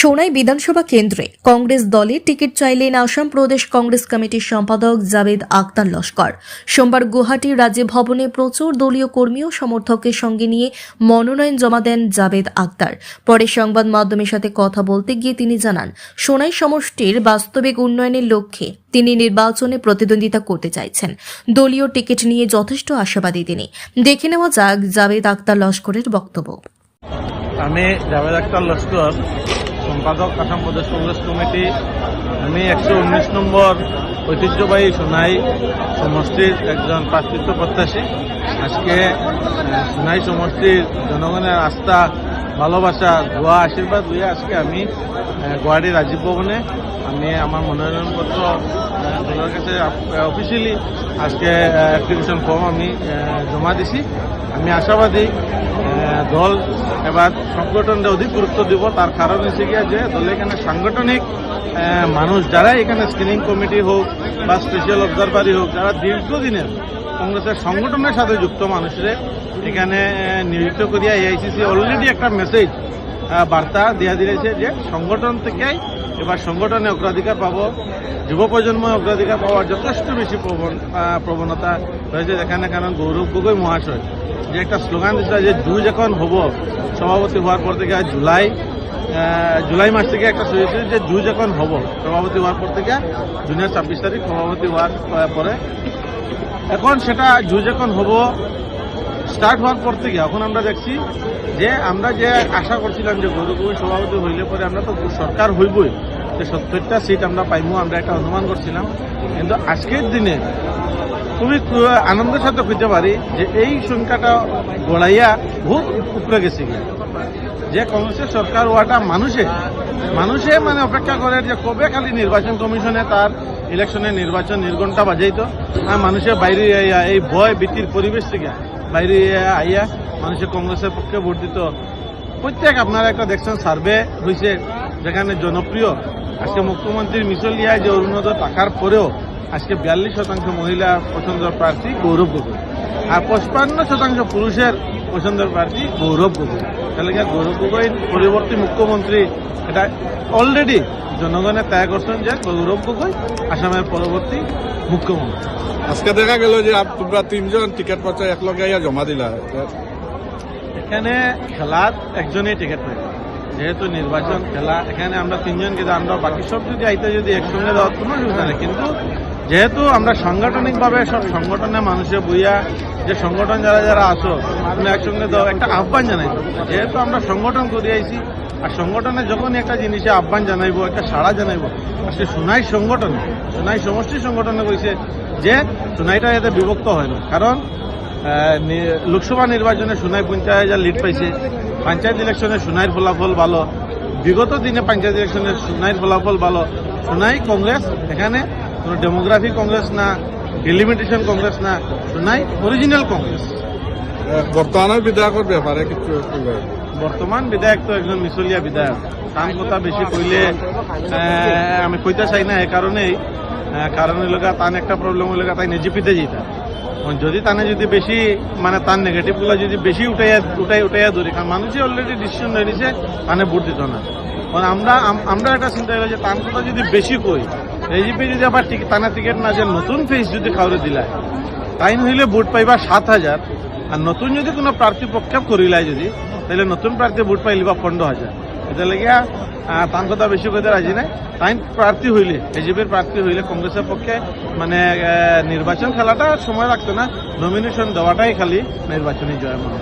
সোনাই বিধানসভা কেন্দ্রে কংগ্রেস দলে টিকিট চাইলেন আসাম প্রদেশ কংগ্রেস কমিটির সম্পাদক জাভেদ আখতার লস্কর। সোমবার গুয়াহাটির রাজ্য ভবনে প্রচুর দলীয় কর্মী ও সমর্থকদের সঙ্গে নিয়ে মনোনয়ন জমা দেন জাভেদ আখতার। পরে সংবাদ মাধ্যমের সাথে কথা বলতে গিয়ে তিনি জানান, সোনাই সমষ্টির বাস্তবিক উন্নয়নের লক্ষ্যে তিনি নির্বাচনে প্রতিদ্বন্দ্বিতা করতে চাইছেন। দলীয় টিকিট নিয়ে যথেষ্ট আশাবাদী তিনি। দেখে নেওয়া যাক জাভেদ আখতার লস্করের বক্তব্য। আমি জাভেদ আখতার লস্কর, সম্পাদক আসাম প্রদেশ কংগ্রেস কমিটি। আমি 119 নম্বর ঐতিহ্যবাহী সোনাই সমষ্টির একজন প্রার্থিত্ব প্রত্যাশী। আজকে সোনাই সমষ্টির জনগণের আস্থা, ভালোবাসা, দোয়া, আশীর্বাদ হয়ে আজকে আমি গুয়াহাটি রাজীব ভবনে আমি আমার মনোনয়নপত্র দলের কাছে অফিসিয়ালি আজকে অ্যাপ্লিকেশন ফর্ম আমি জমা দিছি। আমি আশাবাদী দল এবার সংগঠনটা অধিক গুরুত্ব দিব। তার কারণ হচ্ছে গিয়া যে দলে এখানে সাংগঠনিক মানুষ যারা এখানে স্ক্রিনিং কমিটি হোক বা স্পেশাল অবজারভারি হোক, যারা দীর্ঘদিনের কংগ্রেসের সংগঠনের সাথে যুক্ত মানুষের এখানে নিযুক্ত করিয়া এআইসিসি অলরেডি একটা মেসেজ বার্তা দিয়া দিয়েছে যে সংগঠন থেকেই এবার সংগঠনে অগ্রাধিকার পাব। যুব প্রজন্ম অগ্রাধিকার পাওয়ার যথেষ্ট বেশি প্রবণতা রয়েছে এখানে। কারণ গৌরব গগৈ মহাশয় যে একটা স্লোগান দিচ্ছে যে জুজ এখন হব, সভাপতি হওয়ার পর থেকে জুলাই মাস থেকে একটা শুনেছে যে জুজ এখন হব, সভাপতি হওয়ার পর থেকে জুনের 26 তারিখ সভাপতি হওয়ার পরে এখন সেটা জুজ এখন হব স্টার্ট হওয়ার পর থেকে এখন আমরা দেখছি যে আমরা যে আশা করছিলাম যে গৌরব গগৈ সভাপতি হইলে পরে আমরা তো সরকার হইবই, যে 70টা সিট আমরা পাইমু, আমরা একটা অনুমান করছিলাম। কিন্তু আজকের দিনে খুবই আনন্দের সাথে খুঁজতে পারি যে এই সংখ্যাটা গড়াইয়া বহুত উপরে গেছে গিয়ে, যে কংগ্রেসের সরকার হওয়াটা মানুষে মানে অপেক্ষা করে যে কবে খালি নির্বাচন কমিশনে তার ইলেকশনের নির্বাচন নির্ঘণ্টা বাজাইত, আর মানুষের বাইরে আইয়া এই ভয় ভীতির পরিবেশ থেকে বাইরে আইয়া মানুষের কংগ্রেসের পক্ষে ভোট দিত। প্রত্যেক আপনারা একটা দেখছেন সার্ভে হয়েছে যেখানে জনপ্রিয় আজকে মুখ্যমন্ত্রীর মিছলিয়ায় যে অরুণোদয় টাকার পরেও আজকে 42% মহিলা পছন্দের প্রার্থী গৌরব গগৈ, আর 55% পুরুষের পছন্দের প্রার্থী গৌরব গগৈ। তাহলে গৌরব গগৈ পরবর্তী মুখ্যমন্ত্রী এটা অলরেডি জনগণের ত্যাগ করছেন যে গৌরব গগৈ আসামের পরবর্তী মুখ্যমন্ত্রী। আজকে দেখা গেল যে তোমরা 3 জন টিকিট পাচ্ছ, একলগে জমা দিলা। এখানে খেলার একজনই টিকিট পাই, যেহেতু নির্বাচন খেলা, এখানে আমরা 3 জন, কিন্তু আমরা বাকি সব যদি আইতে যদি একসঙ্গে দেওয়ার কোনো সুবিধা নেই। কিন্তু যেহেতু আমরা সাংগঠনিকভাবে সব সংগঠনের মানুষের বইয়া যে সংগঠন যারা আসো আমরা একসঙ্গে দেওয়া একটা আহ্বান জানাই, যেহেতু আমরা সংগঠন করে আইছি, আর সংগঠনে যখনই একটা জিনিসে আহ্বান জানাইব, একটা সাড়া জানাইব, আজকে সোনাই সংগঠনে, সোনাই সমষ্টি সংগঠনে কইছে যে সোনাইটা এতে বিভক্ত হয় না। কারণ লোকসভা নির্বাচনে সোনাই 50,000 লিড পাইছে, পঞ্চায়েত ইলেকশনে সোনাইয়ের ফলাফল ভালো, বিগত দিনে পঞ্চায়েত ইলেকশনে সোনাইয়ের ফলাফল ভালো। সোনাই কংগ্রেস এখানে কোনো ডেমোগ্রাফি কংগ্রেস না, ডিলিমিটেশন কংগ্রেস না, সোনাই অরিজিনাল কংগ্রেস। বর্তমানের বিধায়কের ব্যাপারে কিছু বর্তমান বিধায়ক তো একজন মিছলিয়া বিধায়ক, তার কথা বেশি কইলে আমি কইতে চাই না। এই কারণেই কারণ লগা তান একটা প্রবলেম হইলে তাই নেজিপিতে যেটা যদি তানে যদি বেশি মানে তার নেগেটিভগুলো যদি বেশি উঠাইয়া ধরি, কারণ মানুষই অলরেডি ডিসিশন হয়ে নিছে তানে ভোট দিত না। কারণ আমরা একটা চিন্তা হলো যে তার কথা যদি বেশি কই, এজিপি যদি আবার টানা টিকিট না যে নতুন ফেস যদি কাউরে দিলায় তাই হইলে ভোট পাইবা 7,000, আর নতুন যদি কোনো প্রার্থী প্রক্ষেপ করিলায় যদি, তাহলে নতুন প্রার্থী ভোট পাইলিবা 15,000। এটা লেগিয়া তার কথা বেশি করতে রাজি নাই। তাই প্রার্থী হইলে, এজিপির প্রার্থী হইলে কংগ্রেসের পক্ষে মানে নির্বাচন খেলাটা সময় রাখতো না, নমিনেশন দেওয়াটাই খালি নির্বাচনী জয় মনে।